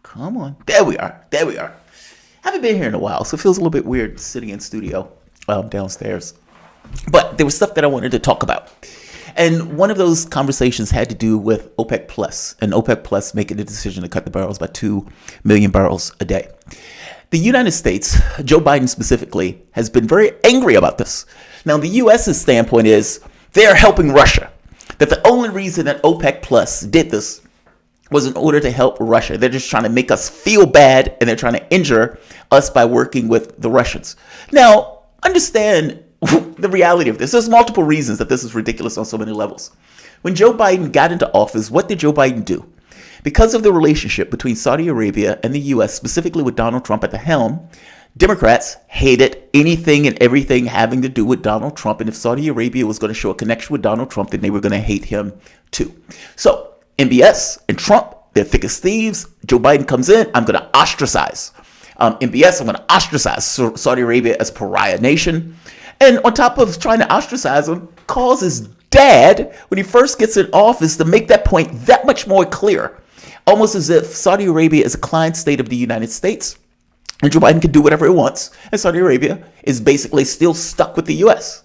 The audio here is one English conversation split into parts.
Come on. There we are. There we are. Haven't been here in a while, so it feels a little bit weird sitting in studio downstairs. But there was stuff that I wanted to talk about. And one of those conversations had to do with OPEC Plus, and OPEC Plus making the decision to cut the barrels by 2 million barrels a day. The United States, Joe Biden specifically, has been very angry about this. Now, the U.S.'s standpoint is they're helping Russia. That the only reason that OPEC Plus did this was in order to help Russia. They're just trying to make us feel bad, and they're trying to injure us by working with the Russians. Now, understand the reality of this. There's multiple reasons that this is ridiculous on so many levels. When Joe Biden got into office, what did Joe Biden do? Because of the relationship between Saudi Arabia and the U.S., specifically with Donald Trump at the helm, Democrats hated anything and everything having to do with Donald Trump. And if Saudi Arabia was going to show a connection with Donald Trump, then they were going to hate him too. So MBS and Trump, they're thick as thieves. Joe Biden comes in, I'm going to ostracize MBS. I'm going to ostracize Saudi Arabia as a pariah nation. And on top of trying to ostracize him, calls his dad, when he first gets in office, to make that point that much more clear. Almost as if Saudi Arabia is a client state of the United States, and Joe Biden can do whatever he wants, and Saudi Arabia is basically still stuck with the U.S.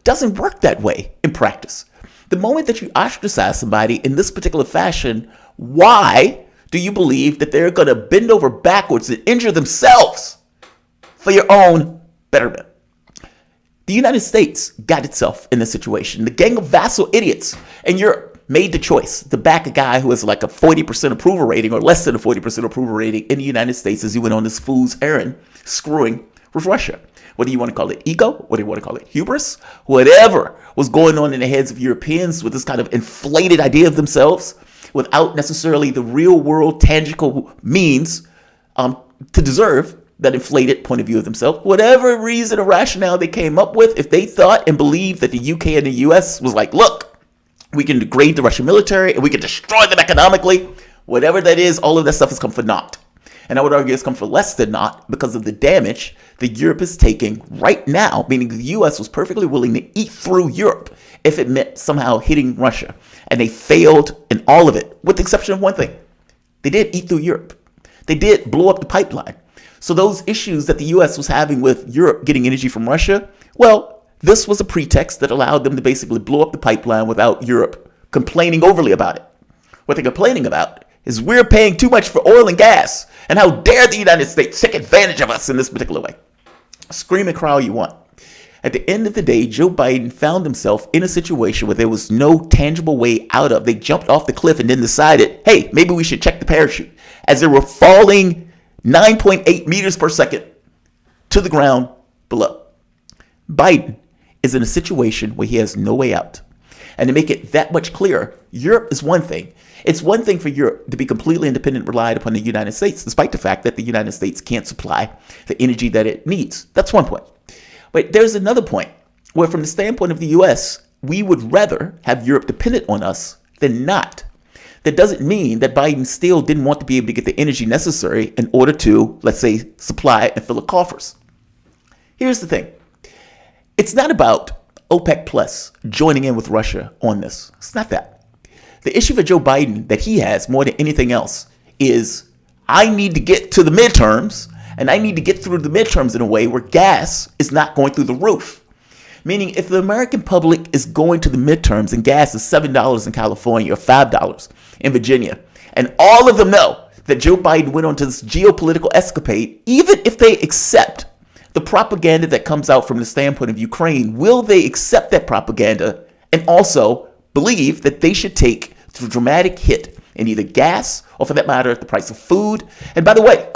Doesn't work that way in practice. The moment that you ostracize somebody in this particular fashion, why do you believe that they're going to bend over backwards and injure themselves for your own betterment? The United States got itself in this situation. The gang of vassal idiots in Europe made the choice to back a guy who has like a 40% approval rating or less than a 40% approval rating in the United States as he went on this fool's errand screwing with Russia. What do you want to call it? Ego? What do you want to call it? Hubris? Whatever was going on in the heads of Europeans with this kind of inflated idea of themselves without necessarily the real world tangible means to deserve that inflated point of view of themselves. Whatever reason or rationale they came up with, if they thought and believed that the UK and the US was like, look, we can degrade the Russian military and we can destroy them economically, whatever that is, all of that stuff has come for naught. And I would argue it's come for less than naught because of the damage that Europe is taking right now, meaning the US was perfectly willing to eat through Europe if it meant somehow hitting Russia. And they failed in all of it, with the exception of one thing. They did eat through Europe. They did blow up the pipeline. So those issues that the U.S. was having with Europe getting energy from Russia, well, this was a pretext that allowed them to basically blow up the pipeline without Europe complaining overly about it. What they're complaining about is we're paying too much for oil and gas, and how dare the United States take advantage of us in this particular way. Scream and cry all you want. At the end of the day, Joe Biden found himself in a situation where there was no tangible way out of. They jumped off the cliff and then decided, hey, maybe we should check the parachute. As they were falling 9.8 meters per second to the ground below. Biden is in a situation where he has no way out. And to make it that much clearer, Europe is one thing. It's one thing for Europe to be completely independent, relied upon the United States, despite the fact that the United States can't supply the energy that it needs. That's one point. But there's another point where, from the standpoint of the U.S., we would rather have Europe dependent on us than not. That doesn't mean that Biden still didn't want to be able to get the energy necessary in order to, let's say, supply and fill the coffers. Here's the thing. It's not about OPEC Plus joining in with Russia on this. It's not that. The issue for Joe Biden that he has more than anything else is I need to get to the midterms, and I need to get through the midterms in a way where gas is not going through the roof. Meaning, if the American public is going to the midterms and gas is $7 in California or $5 in Virginia, and all of them know that Joe Biden went on to this geopolitical escapade, even if they accept the propaganda that comes out from the standpoint of Ukraine, will they accept that propaganda and also believe that they should take the dramatic hit in either gas or, for that matter, the price of food? And by the way,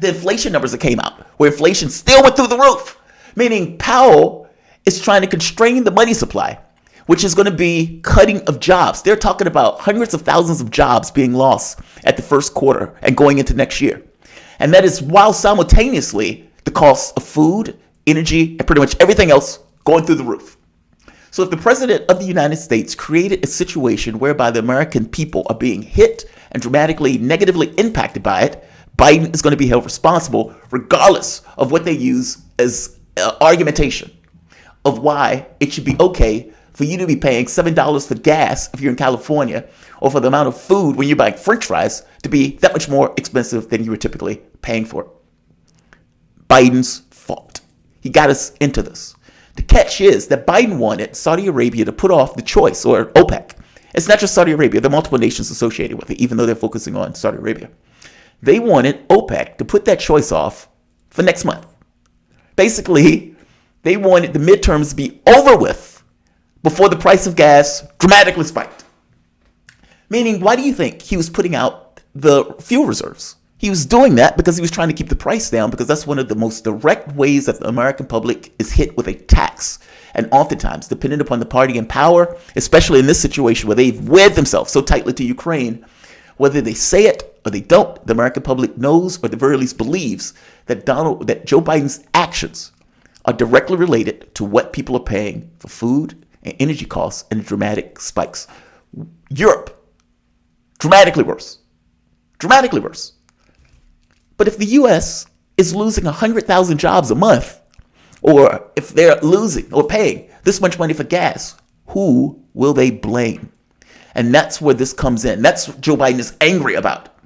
the inflation numbers that came out, where inflation still went through the roof, meaning Powell is trying to constrain the money supply, which is going to be cutting of jobs. They're talking about hundreds of thousands of jobs being lost at the first quarter and going into next year. And that is while simultaneously the cost of food, energy, and pretty much everything else going through the roof. So if the president of the United States created a situation whereby the American people are being hit and dramatically negatively impacted by it, Biden is going to be held responsible regardless of what they use as argumentation of why it should be okay for you to be paying $7 for gas if you're in California, or for the amount of food when you're buying French fries to be that much more expensive than you were typically paying for. Biden's fault. He got us into this. The catch is that Biden wanted Saudi Arabia to put off the choice, or OPEC. It's not just Saudi Arabia. There are multiple nations associated with it, even though they're focusing on Saudi Arabia. They wanted OPEC to put that choice off for next month. Basically, they wanted the midterms to be over with before the price of gas dramatically spiked. Meaning, why do you think he was putting out the fuel reserves? He was doing that because he was trying to keep the price down, because that's one of the most direct ways that the American public is hit with a tax. And oftentimes, depending upon the party in power, especially in this situation where they've wed themselves so tightly to Ukraine, whether they say it or they don't, the American public knows, or at the very least believes, that Joe Biden's actions are directly related to what people are paying for food and energy costs and dramatic spikes. Europe, dramatically worse. Dramatically worse. But if the U.S. is losing 100,000 jobs a month, or if they're losing or paying this much money for gas, who will they blame? And that's where this comes in. That's what Joe Biden is angry about.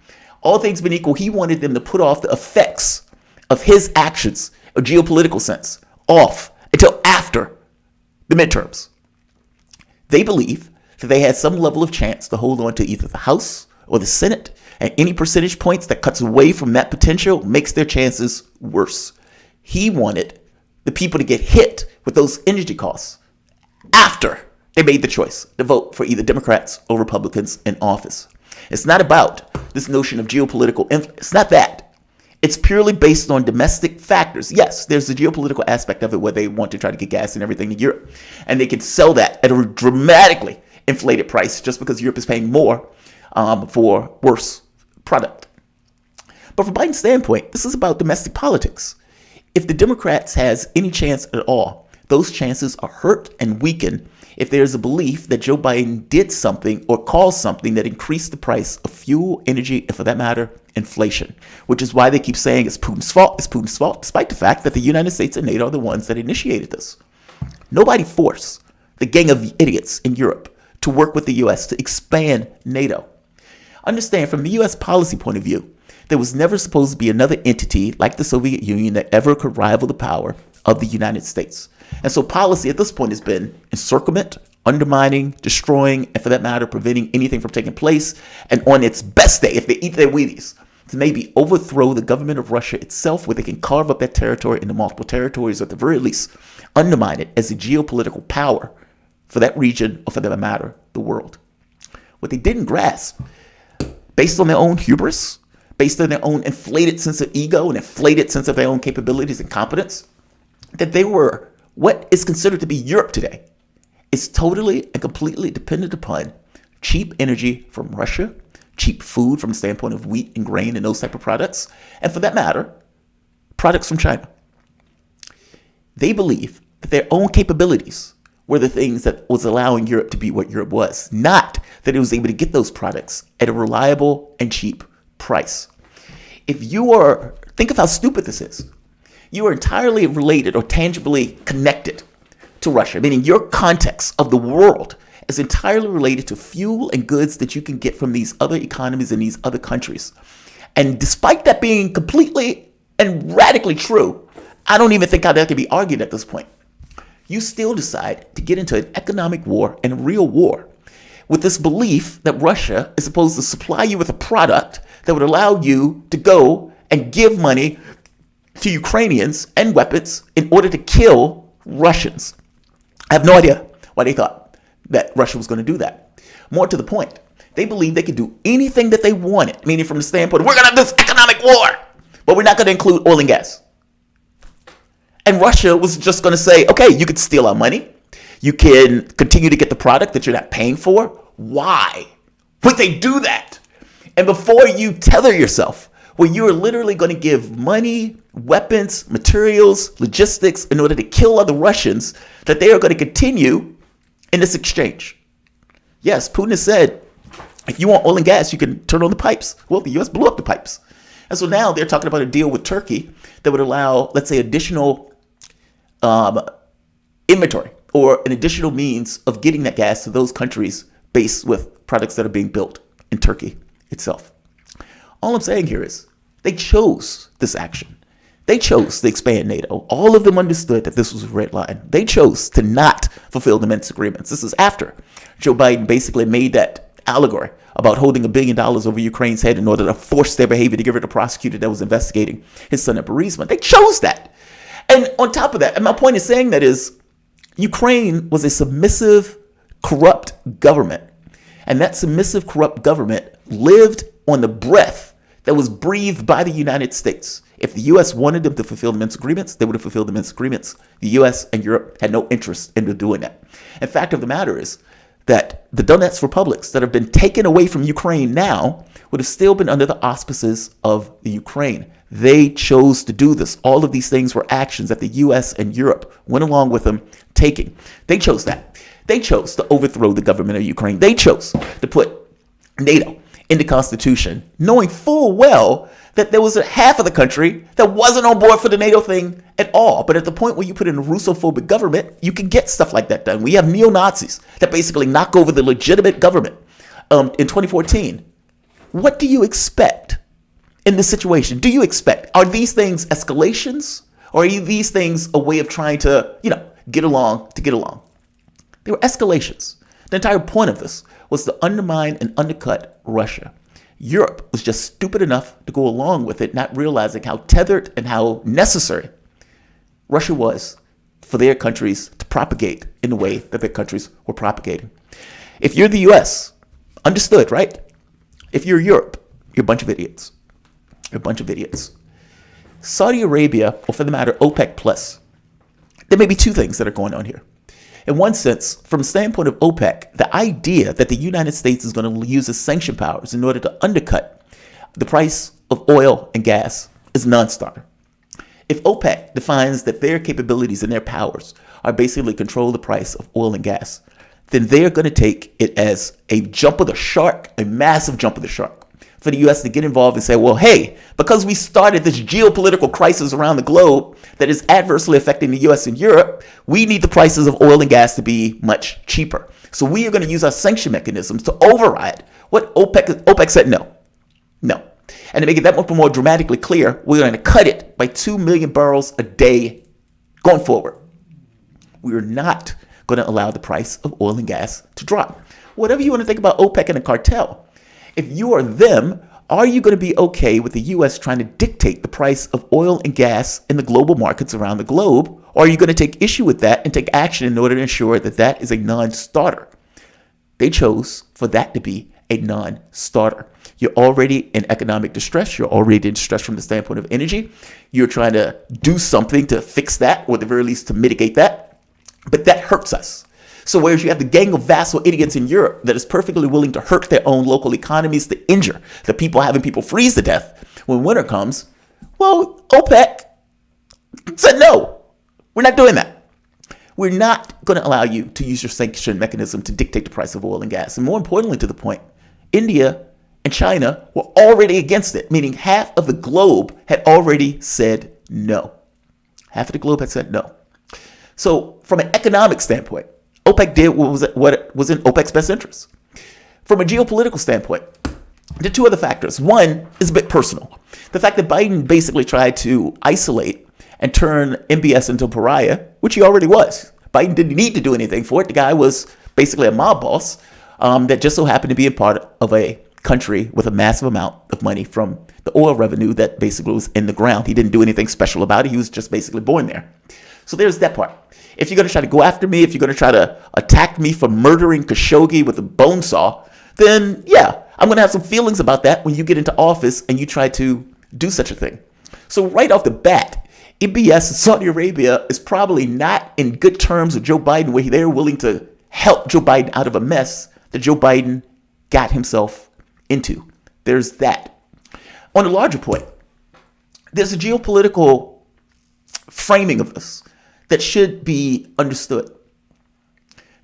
All things being equal, he wanted them to put off the effects of his actions, a geopolitical sense, off until after the midterms. They believe that they had some level of chance to hold on to either the House or the Senate, and any percentage points that cuts away from that potential makes their chances worse. He wanted the people to get hit with those energy costs after they made the choice to vote for either Democrats or Republicans in office. It's not about this notion of geopolitical influence. It's not that. It's purely based on domestic factors. Yes, there's the geopolitical aspect of it where they want to try to get gas and everything to Europe. And they can sell that at a dramatically inflated price just because Europe is paying more for worse product. But from Biden's standpoint, this is about domestic politics. If the Democrats has any chance at all, those chances are hurt and weakened if there's a belief that Joe Biden did something or caused something that increased the price of fuel, energy, and for that matter, inflation, which is why they keep saying it's Putin's fault, despite the fact that the United States and NATO are the ones that initiated this. Nobody forced the gang of idiots in Europe to work with the U.S. to expand NATO. Understand, from the U.S. policy point of view, there was never supposed to be another entity like the Soviet Union that ever could rival the power of the United States. And so policy at this point has been encirclement, undermining, destroying, and for that matter, preventing anything from taking place. And on its best day, if they eat their Wheaties, to maybe overthrow the government of Russia itself, where they can carve up that territory into multiple territories, or at the very least, undermine it as a geopolitical power for that region, or for that matter, the world. What they didn't grasp, based on their own hubris, based on their own inflated sense of ego and inflated sense of their own capabilities and competence, that they were what is considered to be Europe today is totally and completely dependent upon cheap energy from Russia, cheap food from the standpoint of wheat and grain and those type of products, and for that matter, products from China. They believe that their own capabilities were the things that was allowing Europe to be what Europe was, not that it was able to get those products at a reliable and cheap price. Think of how stupid this is. You are entirely related or tangibly connected to Russia, meaning your context of the world is entirely related to fuel and goods that you can get from these other economies in these other countries. And despite that being completely and radically true, I don't even think how that can be argued at this point. You still decide to get into an economic war and a real war with this belief that Russia is supposed to supply you with a product that would allow you to go and give money to Ukrainians and weapons in order to kill Russians. I have no idea why they thought that Russia was going to do that. More to the point, they believed they could do anything that they wanted, meaning from the standpoint, we're going to have this economic war, but we're not going to include oil and gas. And Russia was just going to say, okay, you can steal our money. You can continue to get the product that you're not paying for. Why would they do that? And before you tether yourself, where you are literally going to give money, weapons, materials, logistics in order to kill other Russians, that they are going to continue in this exchange. Yes, Putin has said, if you want oil and gas, you can turn on the pipes. Well, the U.S. blew up the pipes. And so now they're talking about a deal with Turkey that would allow, let's say, additional inventory or an additional means of getting that gas to those countries based with products that are being built in Turkey itself. All I'm saying here is they chose this action. They chose to expand NATO. All of them understood that this was a red line. They chose to not fulfill the Minsk agreements. This is after Joe Biden basically made that allegory about holding $1 billion over Ukraine's head in order to force their behavior to give it a prosecutor that was investigating his son at bereavement. They chose that. And on top of that, and my point is saying that is, Ukraine was a submissive, corrupt government. And that submissive, corrupt government lived on the breath that was breathed by the United States. If the U.S. wanted them to fulfill the Minsk agreements, they would have fulfilled the Minsk agreements. The U.S. and Europe had no interest in doing that. And fact of the matter is that the Donetsk republics that have been taken away from Ukraine now would have still been under the auspices of the Ukraine. They chose to do this. All of these things were actions that the U.S. and Europe went along with them taking. They chose that. They chose to overthrow the government of Ukraine. They chose to put NATO in the Constitution, knowing full well that there was a half of the country that wasn't on board for the NATO thing at all. But at the point where you put in a Russophobic government, you can get stuff like that done. We have neo-Nazis that basically knock over the legitimate government in 2014. What do you expect in this situation? Do you expect, are these things escalations, or are these things a way of trying to, get along to get along? They were escalations. The entire point of this was to undermine and undercut Russia. Europe was just stupid enough to go along with it, not realizing how tethered and how necessary Russia was for their countries to propagate in the way that their countries were propagating. If you're the US, understood, right? If you're Europe, you're a bunch of idiots. You're a bunch of idiots. Saudi Arabia, or for the matter, OPEC Plus, there may be two things that are going on here. In one sense, from the standpoint of OPEC, the idea that the United States is going to use its sanction powers in order to undercut the price of oil and gas is a non-starter. If OPEC defines that their capabilities and their powers are basically control the price of oil and gas, then they're going to take it as a jump of the shark, a massive jump of the shark, for the U.S. to get involved and say, well, hey, because we started this geopolitical crisis around the globe that is adversely affecting the U.S. and Europe, we need the prices of oil and gas to be much cheaper. So we are going to use our sanction mechanisms to override what OPEC said no. And to make it that much more dramatically clear, we're going to cut it by 2 million barrels a day going forward. We are not going to allow the price of oil and gas to drop. Whatever you want to think about OPEC and the cartel, if you are them, are you going to be okay with the U.S. trying to dictate the price of oil and gas in the global markets around the globe? Or are you going to take issue with that and take action in order to ensure that that is a non-starter? They chose for that to be a non-starter. You're already in economic distress. You're already in distress from the standpoint of energy. You're trying to do something to fix that, or at the very least to mitigate that. But that hurts us. So whereas you have the gang of vassal idiots in Europe that is perfectly willing to hurt their own local economies to injure the people, having people freeze to death when winter comes, well, OPEC said no, we're not doing that. We're not going to allow you to use your sanction mechanism to dictate the price of oil and gas. And more importantly to the point, India and China were already against it, meaning half of the globe had already said no. Half of the globe had said no. So from an economic standpoint, OPEC did what was in OPEC's best interest. From a geopolitical standpoint, there are two other factors. One is a bit personal. The fact that Biden basically tried to isolate and turn MBS into a pariah, which he already was. Biden didn't need to do anything for it. The guy was basically a mob boss that just so happened to be a part of a country with a massive amount of money from the oil revenue that basically was in the ground. He didn't do anything special about it. He was just basically born there. So there's that part. If you're going to try to go after me, if you're going to try to attack me for murdering Khashoggi with a bone saw, then yeah, I'm going to have some feelings about that when you get into office and you try to do such a thing. So right off the bat, MBS in Saudi Arabia is probably not in good terms with Joe Biden, where they're willing to help Joe Biden out of a mess that Joe Biden got himself into. There's that. On a larger point, there's a geopolitical framing of this that should be understood.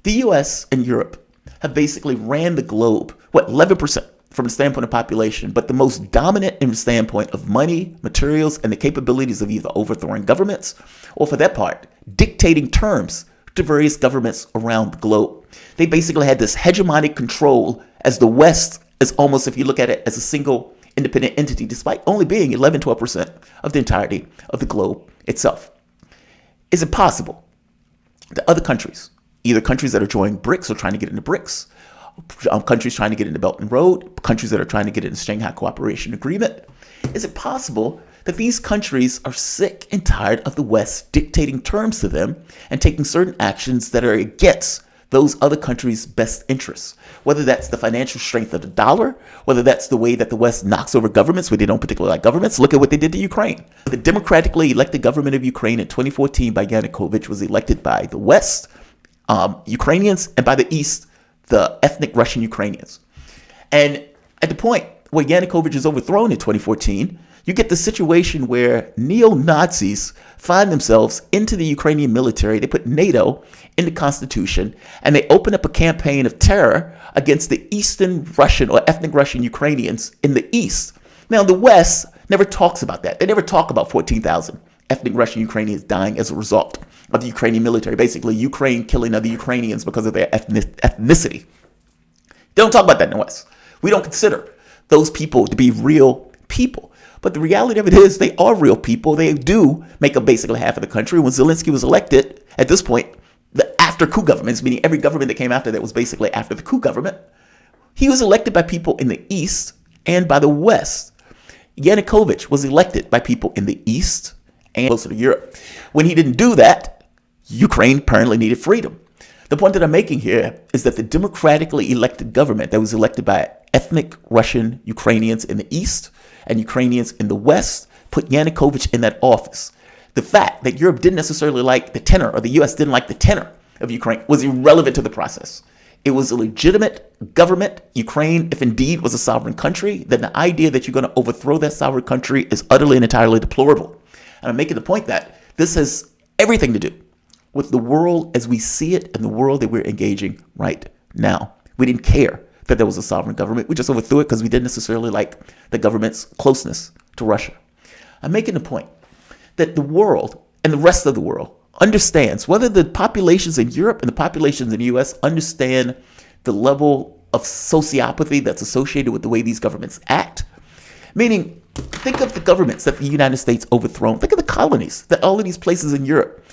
The US and Europe have basically ran the globe, 11% from the standpoint of population, but the most dominant in the standpoint of money, materials, and the capabilities of either overthrowing governments, or for that part, dictating terms to various governments around the globe. They basically had this hegemonic control as the West is almost, if you look at it, as a single independent entity, despite only being 11, 12% of the entirety of the globe itself. Is it possible that other countries, either countries that are joining BRICS or trying to get into BRICS, countries trying to get into Belt and Road, countries that are trying to get into Shanghai Cooperation Agreement, is it possible that these countries are sick and tired of the West dictating terms to them and taking certain actions that are against those other countries' best interests? Whether that's the financial strength of the dollar, whether that's the way that the West knocks over governments where they don't particularly like governments. Look at what they did to Ukraine. The democratically elected government of Ukraine in 2014 by Yanukovych was elected by the West, Ukrainians, and by the East, the ethnic Russian Ukrainians. And at the point where Yanukovych is overthrown in 2014, you get the situation where neo-Nazis find themselves into the Ukrainian military. They put NATO in the constitution, and they open up a campaign of terror against the Eastern Russian or ethnic Russian Ukrainians in the East. Now, the West never talks about that. They never talk about 14,000 ethnic Russian Ukrainians dying as a result of the Ukrainian military. Basically, Ukraine killing other Ukrainians because of their ethnicity. They don't talk about that in the West. We don't consider those people to be real people. But the reality of it is they are real people. They do make up basically half of the country. When Zelensky was elected, at this point, the after coup governments, meaning every government that came after that was basically after the coup government, he was elected by people in the East and by the West. Yanukovych was elected by people in the East and closer to Europe. When he didn't do that, Ukraine apparently needed freedom. The point that I'm making here is that the democratically elected government that was elected by ethnic Russian Ukrainians in the East and Ukrainians in the West put Yanukovych in that office. The fact that Europe didn't necessarily like the tenor, or the U.S. didn't like the tenor of Ukraine, was irrelevant to the process. It was a legitimate government. Ukraine, if indeed was a sovereign country, then the idea that you're going to overthrow that sovereign country is utterly and entirely deplorable. And I'm making the point that this has everything to do with the world as we see it and the world that we're engaging right now. We didn't care that there was a sovereign government. We just overthrew it because we didn't necessarily like the government's closeness to Russia. I'm making the point that the world and the rest of the world understands, whether the populations in Europe and the populations in the U.S. understand the level of sociopathy that's associated with the way these governments act. Meaning, think of the governments that the United States overthrown. Think of the colonies that all of these places in Europe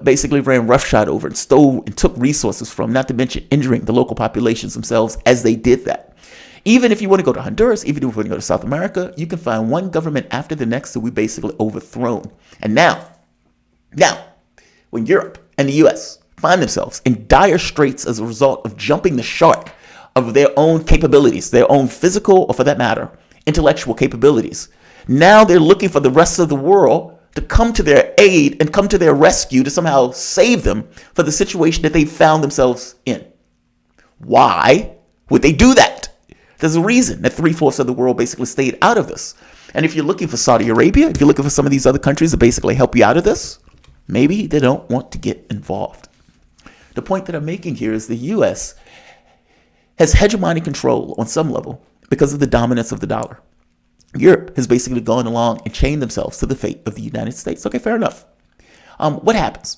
basically ran roughshod over and stole and took resources from, not to mention injuring the local populations themselves as they did that. Even if you want to go to Honduras, even if you want to go to South America, you can find one government after the next that we basically overthrown. And now, when Europe and the U.S. find themselves in dire straits as a result of jumping the shark of their own capabilities, their own physical, or for that matter, intellectual capabilities, now they're looking for the rest of the world to come to their aid and come to their rescue to somehow save them for the situation that they found themselves in. Why would they do that? There's a reason that 3/4 of the world basically stayed out of this. And if you're looking for Saudi Arabia, if you're looking for some of these other countries to basically help you out of this, maybe they don't want to get involved. The point that I'm making here is the U.S. has hegemonic control on some level because of the dominance of the dollar. Europe has basically gone along and chained themselves to the fate of the United States. Okay, fair enough. What happens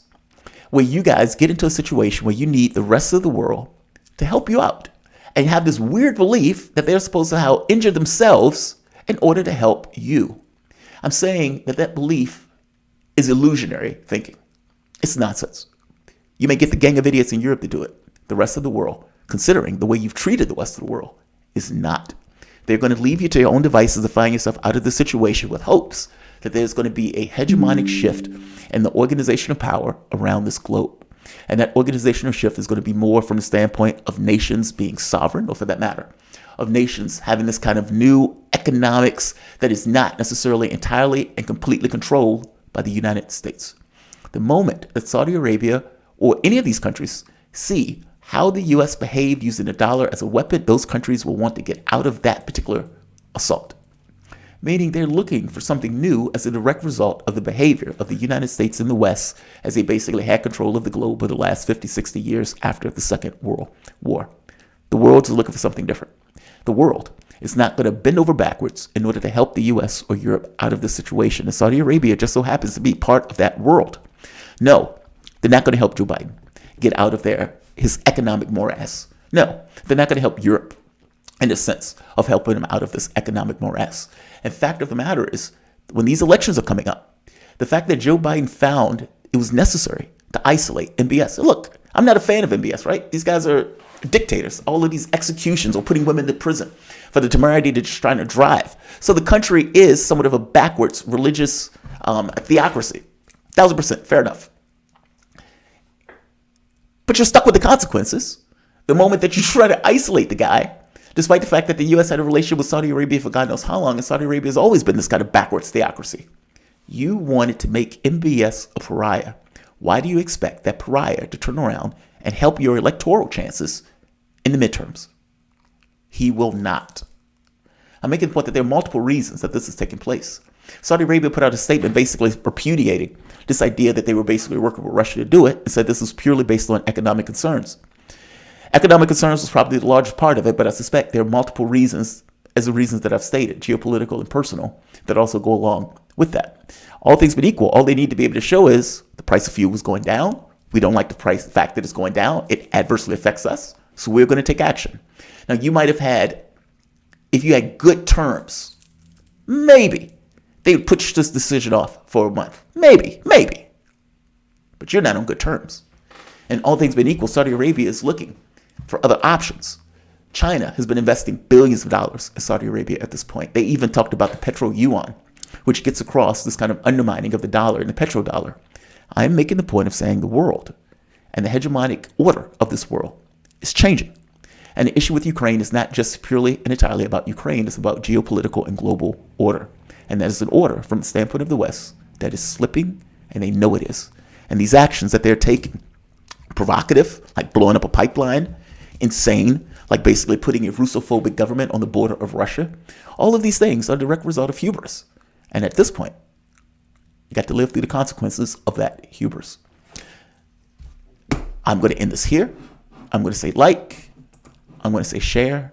when you guys get into a situation where you need the rest of the world to help you out and have this weird belief that they're supposed to injure themselves in order to help you? I'm saying that belief is illusionary thinking. It's nonsense. You may get the gang of idiots in Europe to do it. The rest of the world, considering the way you've treated the rest of the world, is not. They're going to leave you to your own devices to find yourself out of the situation with hopes that there's going to be a hegemonic shift in the organization of power around this globe. And that organizational shift is going to be more from the standpoint of nations being sovereign, or for that matter, of nations having this kind of new economics that is not necessarily entirely and completely controlled by the United States. The moment that Saudi Arabia or any of these countries see how the U.S. behaved using the dollar as a weapon, those countries will want to get out of that particular assault. Meaning they're looking for something new as a direct result of the behavior of the United States and the West as they basically had control of the globe for the last 50, 60 years after the Second World War. The world is looking for something different. The world is not going to bend over backwards in order to help the U.S. or Europe out of this situation. And Saudi Arabia just so happens to be part of that world. No, they're not going to help Joe Biden. get out of his economic morass. No, they're not going to help Europe in the sense of helping them out of this economic morass. And fact of the matter is, when these elections are coming up, the fact that Joe Biden found it was necessary to isolate MBS. Look, I'm not a fan of MBS, right? These guys are dictators. All of these executions or putting women to prison for the temerity they're just trying to drive. So the country is somewhat of a backwards religious theocracy. 1,000%, fair enough. But you're stuck with the consequences. The moment that you try to isolate the guy, despite the fact that the U.S. had a relationship with Saudi Arabia for God knows how long, and Saudi Arabia has always been this kind of backwards theocracy. You wanted to make MBS a pariah. Why do you expect that pariah to turn around and help your electoral chances in the midterms? He will not. I'm making the point that there are multiple reasons that this is taking place. Saudi Arabia put out a statement basically repudiating this idea that they were basically working with Russia to do it, and said this was purely based on economic concerns. Economic concerns was probably the largest part of it, but I suspect there are multiple reasons, as the reasons that I've stated, geopolitical and personal, that also go along with that. All things being equal, all they need to be able to show is the price of fuel is going down. We don't like the fact that it's going down. It adversely affects us, so we're going to take action. Now, you might have had, if you had good terms, maybe they would push this decision off for a month. Maybe. But you're not on good terms. And all things being equal, Saudi Arabia is looking for other options. China has been investing billions of dollars in Saudi Arabia at this point. They even talked about the petro-yuan, which gets across this kind of undermining of the dollar and the petrodollar. I'm making the point of saying the world and the hegemonic order of this world is changing. And the issue with Ukraine is not just purely and entirely about Ukraine. It's about geopolitical and global order. And that is an order from the standpoint of the West that is slipping, and they know it is. And these actions that they're taking, provocative, like blowing up a pipeline, insane, like basically putting a Russophobic government on the border of Russia, all of these things are a direct result of hubris. And at this point, you got to live through the consequences of that hubris. I'm going to end this here. I'm going to say like, I'm going to say share,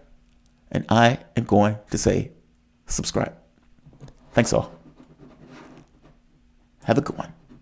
and I am going to say subscribe. Thanks all. Have a good one.